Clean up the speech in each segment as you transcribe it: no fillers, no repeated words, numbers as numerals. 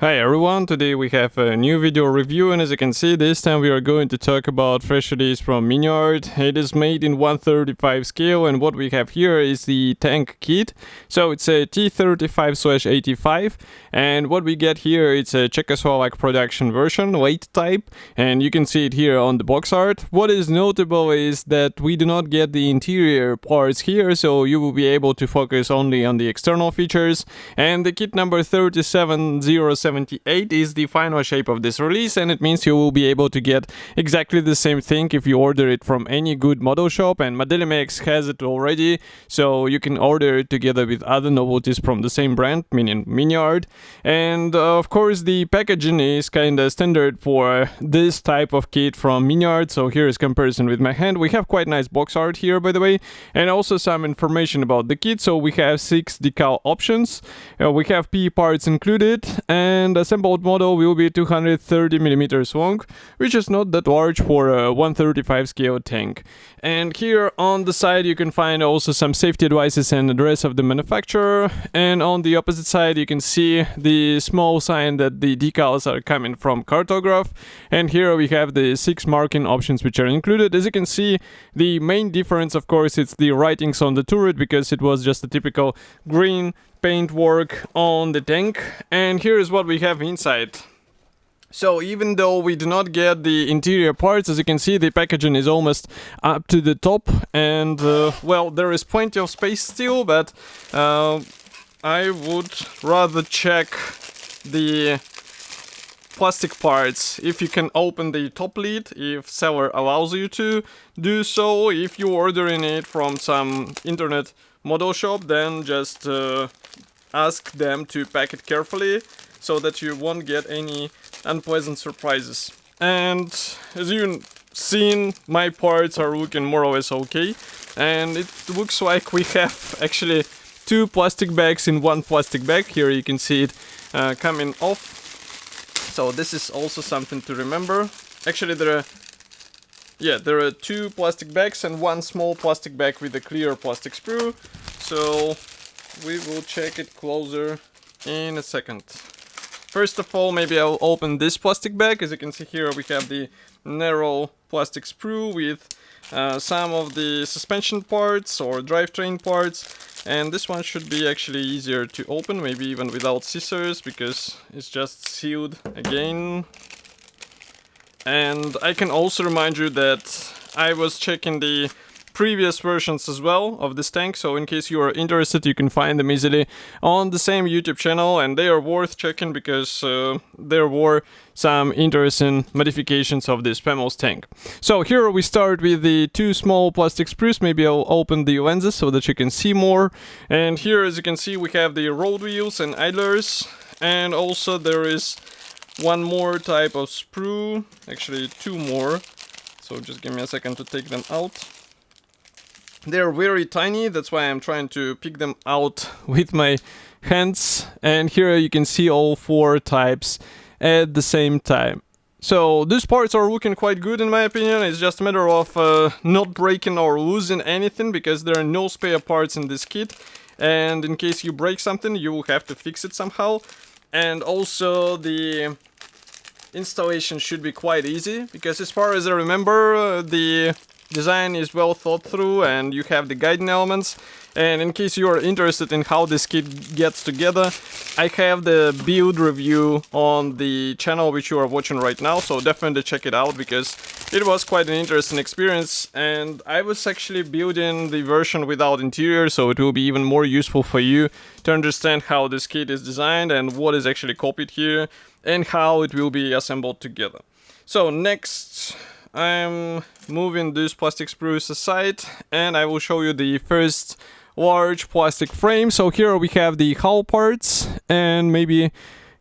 Hi everyone, today we have a new video review, and as you can see, this time we are going to talk about fresh release from Miniart. It is made in 1/35 scale, and what we have here is the tank kit. So it's a T-35/85, and what we get here, it's a Czechoslovak production version, weight type, and you can see it here on the box art. What is notable is that we do not get the interior parts here, so you will be able to focus only on the external features, and the kit number 37078 is the final shape of this release, and it means you will be able to get exactly the same thing if you order it from any good model shop, and Modelimex has it already, so you can order it together with other novelties from the same brand, meaning Miniart. And of course the packaging is kinda standard for this type of kit from Miniart, so here is comparison with my hand. We have quite nice box art here, by the way, and also some information about the kit. So we have 6 decal options, we have P parts included, and assembled model will be 230 millimeters long, which is not that large for a 1/35 scale tank. And here on the side you can find also some safety advices and address of the manufacturer, and on the opposite side you can see the small sign that the decals are coming from cartograph, and here we have the 6 marking options which are included. As you can see, the main difference, of course, it's the writings on the turret, because it was just a typical green paintwork on the tank. And here is what we have inside. So even though we do not get the interior parts, as you can see, the packaging is almost up to the top, and well, there is plenty of space still, but I would rather check the plastic parts. If you can open the top lid, if seller allows you to do so. If you're ordering it from some internet model shop, then just ask them to pack it carefully so that you won't get any unpleasant surprises. And as you've seen, my parts are looking more or less okay, and it looks like we have actually 2 plastic bags in 1 plastic bag. Here you can see it coming off, so this is also something to remember. Actually there are 2 plastic bags and 1 small plastic bag with a clear plastic sprue, so we will check it closer in a second. First of all, maybe I'll open this plastic bag. As you can see here, we have the narrow plastic sprue with some of the suspension parts or drivetrain parts, and this one should be actually easier to open, maybe even without scissors, because it's just sealed again. And I can also remind you that I was checking the previous versions as well of this tank, so in case you are interested, you can find them easily on the same YouTube channel, and they are worth checking because there were some interesting modifications of this PEMOS tank. So here we start with the 2 small plastic sprues. Maybe I'll open the lenses so that you can see more. And here, as you can see, we have the road wheels and idlers, and also there is 1 more type of sprue, actually 2 more, so just give me a second to take them out. They're very tiny, that's why I'm trying to pick them out with my hands, and here you can see all 4 types at the same time. So these parts are looking quite good in my opinion. It's just a matter of not breaking or losing anything, because there are no spare parts in this kit, and in case you break something you will have to fix it somehow. And also the installation should be quite easy, because as far as I remember, the design is well thought through and you have the guiding elements. And in case you are interested in how this kit gets together, I have the build review on the channel which you are watching right now, so definitely check it out, because it was quite an interesting experience. And I was actually building the version without interior, so it will be even more useful for you to understand how this kit is designed and what is actually copied here and how it will be assembled together. So next, I'm moving these plastic sprues aside, and I will show you the first large plastic frame. So here we have the hull parts, and maybe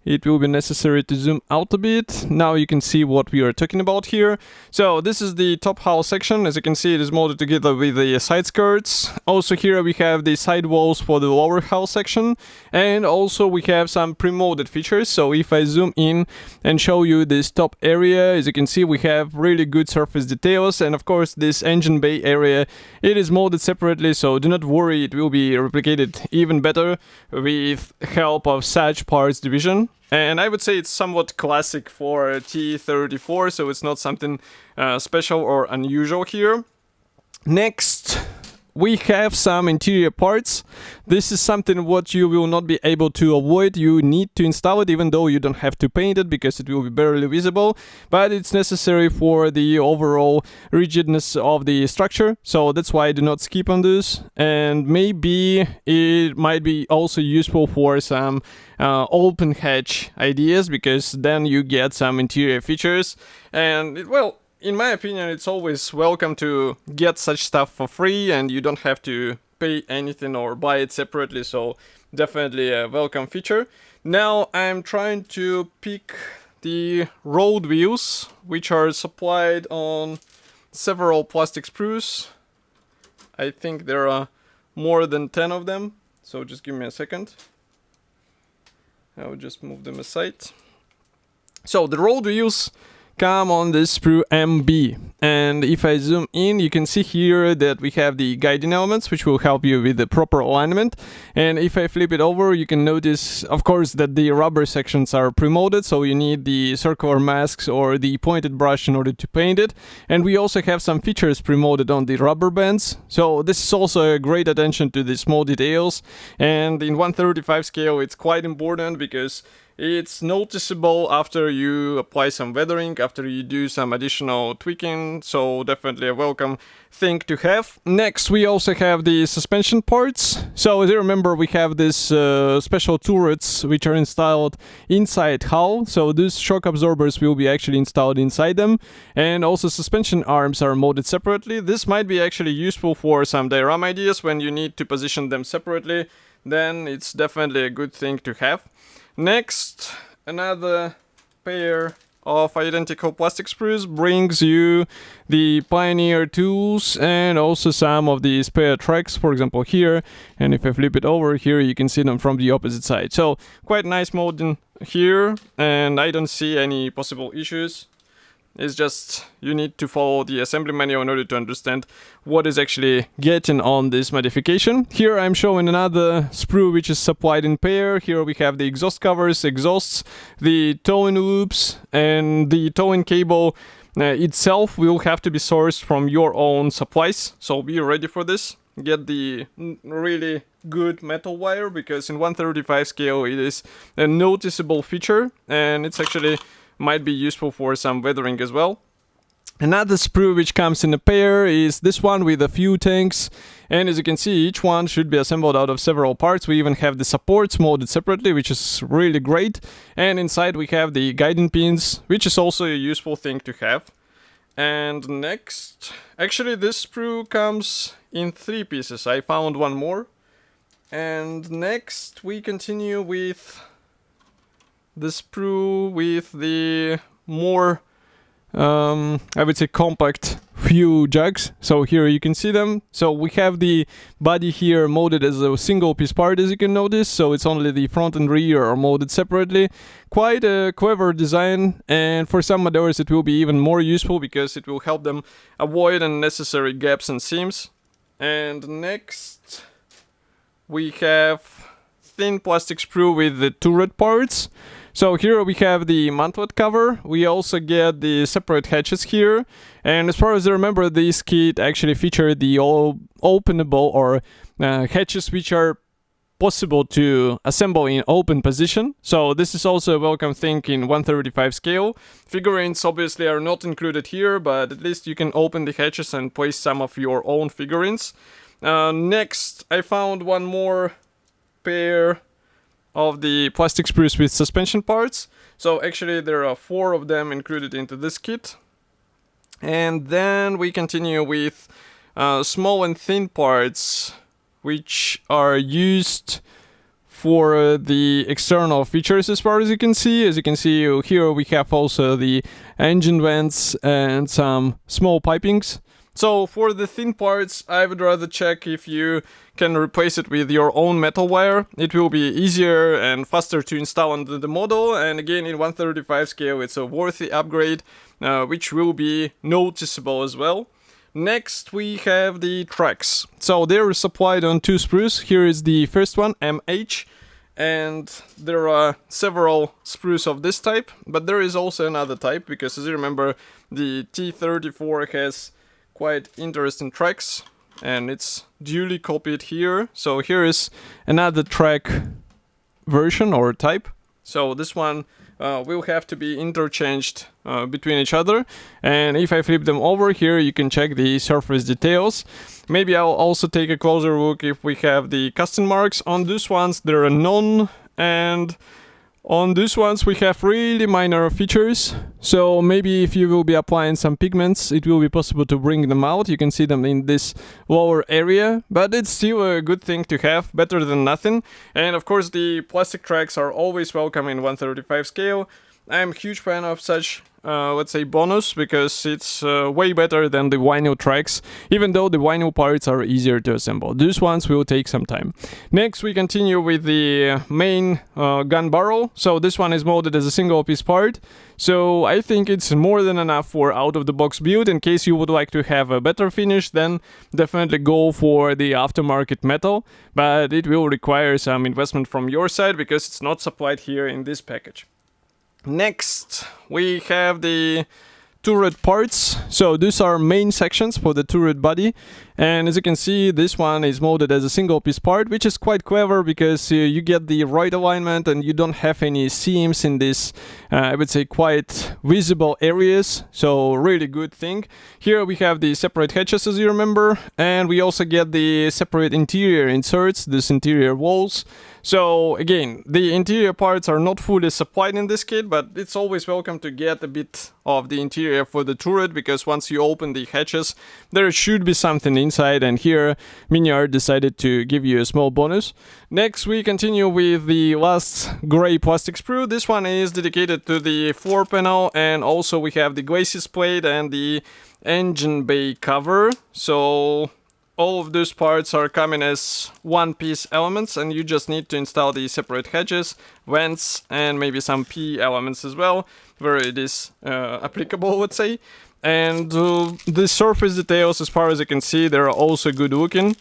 it will be necessary to zoom out a bit. Now you can see what we are talking about here. So this is the top hull section. As you can see, it is molded together with the side skirts. Also here we have the side walls for the lower hull section, and also we have some pre-molded features. So if I zoom in and show you this top area, as you can see, we have really good surface details, and of course this engine bay area, it is molded separately, so do not worry, it will be replicated even better with help of such parts division. And I would say it's somewhat classic for T-34, so it's not something special or unusual here. Next, we have some interior parts. This is something what you will not be able to avoid. You need to install it, even though you don't have to paint it because it will be barely visible, but it's necessary for the overall rigidness of the structure. So that's why I do not skip on this. And maybe it might be also useful for some open hatch ideas, because then you get some interior features. And well, in my opinion, it's always welcome to get such stuff for free, and you don't have to pay anything or buy it separately, so definitely a welcome feature. Now I'm trying to pick the road wheels, which are supplied on several plastic sprues. I think there are more than 10 of them, so just give me a second. I'll just move them aside. So the road wheels come on this sprue MB, and if I zoom in, you can see here that we have the guiding elements, which will help you with the proper alignment. And if I flip it over, you can notice, of course, that the rubber sections are pre-molded, so you need the circular masks or the pointed brush in order to paint it. And we also have some features pre-molded on the rubber bands, so this is also a great attention to the small details. And in 1/35 scale, it's quite important because it's noticeable after you apply some weathering, after you do some additional tweaking, so definitely a welcome thing to have. Next, we also have the suspension parts. So as you remember, we have these special turrets which are installed inside hull, so these shock absorbers will be actually installed inside them, and also suspension arms are molded separately. This might be actually useful for some diorama ideas when you need to position them separately, then it's definitely a good thing to have. Next, another pair of identical plastic sprues brings you the Pioneer tools and also some of the spare tracks, for example here. And if I flip it over here, you can see them from the opposite side. So quite nice molding here, and I don't see any possible issues. It's just you need to follow the assembly manual in order to understand what is actually getting on this modification. Here I'm showing another sprue which is supplied in pair. Here we have the exhaust covers, exhausts, the towing loops, and the towing cable itself will have to be sourced from your own supplies. So be ready for this. Get the really good metal wire, because in 1/35 scale it is a noticeable feature, and it's actually might be useful for some weathering as well. Another sprue which comes in a pair is this one with a few tanks, and as you can see, each one should be assembled out of several parts. We even have the supports molded separately, which is really great, and inside we have the guiding pins, which is also a useful thing to have. And next, actually this sprue comes in 3 pieces. I found one more. And next we continue with the sprue with the more I would say compact few jugs. So here you can see them. So we have the body here molded as a single piece part, as you can notice, so it's only the front and rear are molded separately. Quite a clever design, and for some modelers it will be even more useful because it will help them avoid unnecessary gaps and seams. And next we have thin plastic sprue with the turret parts. So here we have the mantlet cover. We also get the separate hatches here. And as far as I remember, this kit actually featured the all openable or hatches which are possible to assemble in open position. So this is also a welcome thing in 1/35 scale. Figurines obviously are not included here, but at least you can open the hatches and place some of your own figurines. Next, I found one more pair of the plastic sprues with suspension parts. So actually there are 4 of them included into this kit. And then we continue with small and thin parts which are used for the external features, as far as you can see. As you can see here we have also the engine vents and some small pipings. So for the thin parts, I would rather check if you can replace it with your own metal wire. It will be easier and faster to install onto the model, and again in 1/35 scale it's a worthy upgrade, which will be noticeable as well. Next we have the tracks. So they're supplied on 2 sprues. Here is the first one, MH, And there are several sprues of this type, but there is also another type, because as you remember, the T-34 has quite interesting tracks, and it's duly copied here. So here is another track version or type. So this one will have to be interchanged between each other, and if I flip them over here, you can check the surface details. Maybe I'll also take a closer look if we have the custom marks. On these ones there are none, and on these ones we have really minor features. So maybe if you will be applying some pigments, it will be possible to bring them out. You can see them in this lower area, but it's still a good thing to have, better than nothing. And of course the plastic tracks are always welcome in 1/35 scale. I'm a huge fan of such, let's say, bonus, because it's way better than the vinyl tracks, even though the vinyl parts are easier to assemble. These ones will take some time. Next, we continue with the main gun barrel. So this one is molded as a single piece part. So I think it's more than enough for out-of-the-box build. In case you would like to have a better finish, then definitely go for the aftermarket metal. But it will require some investment from your side, because it's not supplied here in this package. Next, we have the turret parts. So these are main sections for the turret body, and as you can see, this one is molded as a single piece part, which is quite clever, because you get the right alignment and you don't have any seams in this, I would say, quite visible areas. So really good thing. Here we have the separate hatches, as you remember, and we also get the separate interior inserts, these interior walls. So again, the interior parts are not fully supplied in this kit, but it's always welcome to get a bit of the interior for the turret, because once you open the hatches, there should be something inside, and here Miniart decided to give you a small bonus. Next, we continue with the last gray plastic sprue. This one is dedicated to the floor panel, and also we have the glacis plate and the engine bay cover. So all of those parts are coming as one-piece elements, and you just need to install the separate hatches, vents, and maybe some P elements as well, where it is applicable, let's say. And the surface details, as far as you can see, they're also good looking.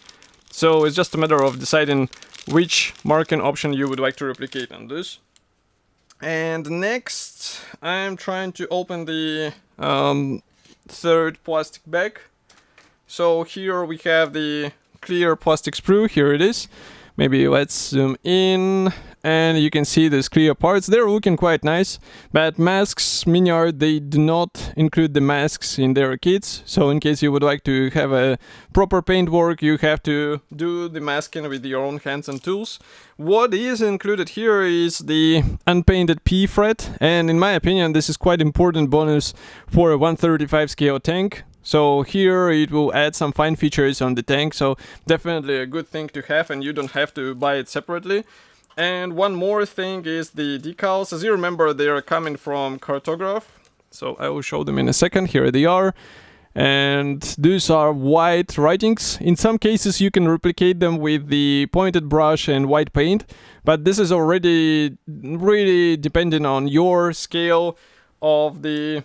So it's just a matter of deciding which marking option you would like to replicate on this. And next, I'm trying to open the third plastic bag. So here we have the clear plastic sprue. Here it is. Maybe let's zoom in, and you can see these clear parts. They're looking quite nice, but masks, Miniart, they do not include the masks in their kits. So in case you would like to have a proper paint work, you have to do the masking with your own hands and tools. What is included here is the unpainted P fret, and in my opinion, this is quite important bonus for a 1/35 scale tank. So here it will add some fine features on the tank, so definitely a good thing to have, and you don't have to buy it separately. And one more thing is the decals. As you remember, they are coming from Cartograph, so I will show them in a second. Here they are, and these are white writings. In some cases you can replicate them with the pointed brush and white paint, but this is already really depending on your scale of the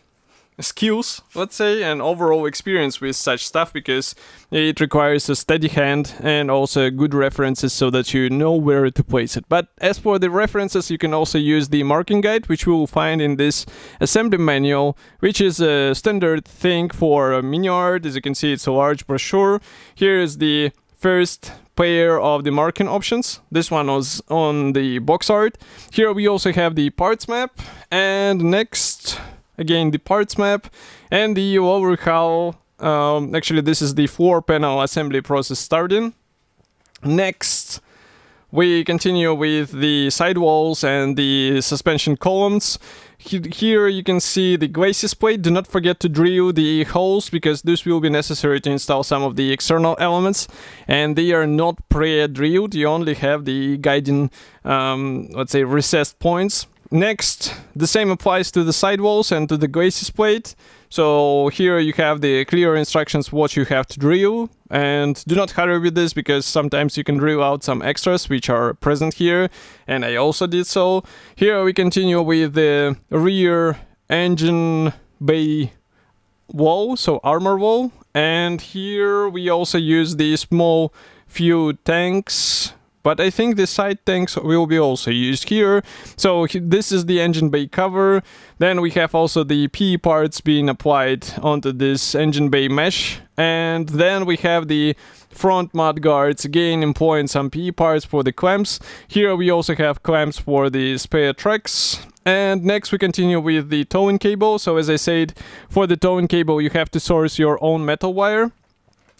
skills, let's say, and overall experience with such stuff, because it requires a steady hand and also good references so that you know where to place it. But as for the references, you can also use the marking guide, which we will find in this assembly manual, which is a standard thing for Miniart. As you can see, it's a large brochure. Here is the first pair of the marking options. This one was on the box art. Here we also have the parts map, and next, again, the parts map and the overhaul. Actually, this is the floor panel assembly process starting. Next, we continue with the sidewalls and the suspension columns. Here you can see the glacis plate. Do not forget to drill the holes, because this will be necessary to install some of the external elements, and they are not pre-drilled. You only have the guiding, let's say, recessed points. Next, the same applies to the sidewalls and to the glacis plate. So here you have the clear instructions what you have to drill, and do not hurry with this, because sometimes you can drill out some extras which are present here, and I also did so. Here we continue with the rear engine bay wall, so armor wall, and here we also use the small few tanks but I think the side tanks will be also used here. So this is the engine bay cover. Then we have also the PE parts being applied onto this engine bay mesh. And then we have the front mud guards, again employing some PE parts for the clamps. Here we also have clamps for the spare tracks. And next we continue with the towing cable. So as I said, for the towing cable you have to source your own metal wire.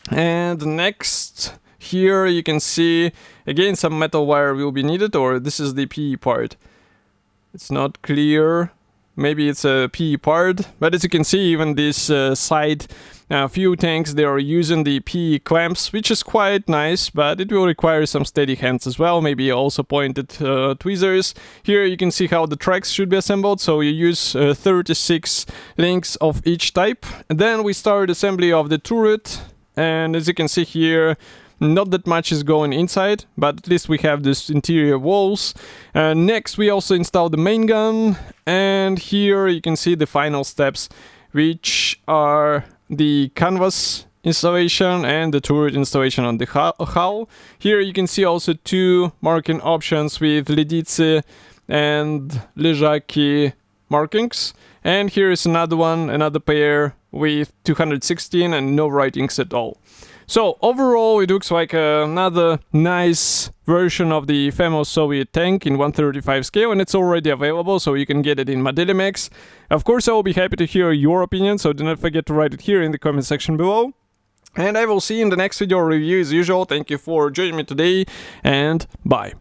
And next, here you can see again some metal wire will be needed, or this is the PE part. It's not clear. Maybe it's a PE part, but as you can see, even this side fuel tanks, they are using the PE clamps, which is quite nice, but it will require some steady hands as well, maybe also pointed tweezers. Here you can see how the tracks should be assembled, so you use 36 links of each type. And then we start assembly of the turret, and as you can see here, not that much is going inside, but at least we have this interior walls. Next we also install the main gun, and here you can see the final steps, which are the canvas installation and the turret installation on the hull. Here you can see also two marking options with Lidice and Leżaki markings. And here is another one, another pair with 216 and no writings at all. So overall it looks like another nice version of the famous Soviet tank in 1/35 scale, and it's already available, so you can get it in Modelimex. Of course, I will be happy to hear your opinion, so do not forget to write it here in the comment section below. And I will see you in the next video review as usual. Thank you for joining me today, and bye.